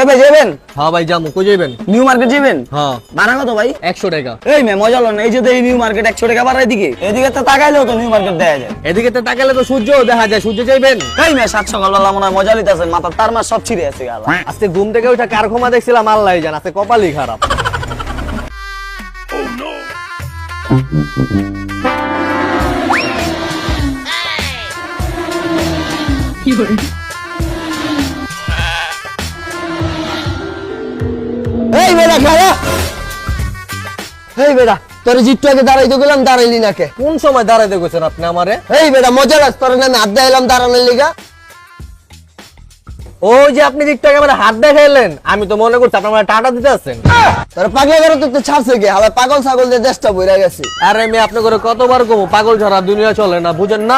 এ ভাই যাবেন? হ্যাঁ ভাই যাবো, কই যাবেন? নিউ মার্কেট যাবেন? হ্যাঁ। ভাড়া কত ভাই? 100 টাকা। এই মে মজা হলো না, এই যে এই নিউ মার্কেট 100 টাকা ভাড়া এদিকে তো তাকাইলেও তো নিউ মার্কেট দেখা যায়। এদিকে তো তাকালে তো সূর্য দেখা যায়, সূর্য যাইবেন? এই মে 7 সকালবেলা মনে হয় মজা লিতেছেন, মাথার তার মাস সব ছিঁড়ে আছে গালা। আজকে ঘুম থেকে ওইটা কারখানা দেখছিলাম, আল্লাহ জানে, আজকে কপালই খারাপ। এই বেটা খারা, এই বেটা তোর জিট্টু আগে দাঁড়াইতে গেলাম, দাঁড়াইলি না কে? কোন সময় দাঁড়াইতে গেছেন আপনি আমারে? এই বেটা মজা লাগ, তোর নামে হাত দেখাইলাম দাঁড়ানোর লিগা। ওই যে আপনি দিকটা আমার হাত দেখাইলেন, আমি তো মনে করছি আপনার টাটা দিতে আছেন। তোর পাগলা করে তো ছাড়ছে কে, আবার পাগল ছাগল দিয়ে দেশটা বইরা গেছে। আরে আমি আপনার কতবার কমু, পাগল ঝরা দুনিয়া চলে না, বুঝেন না?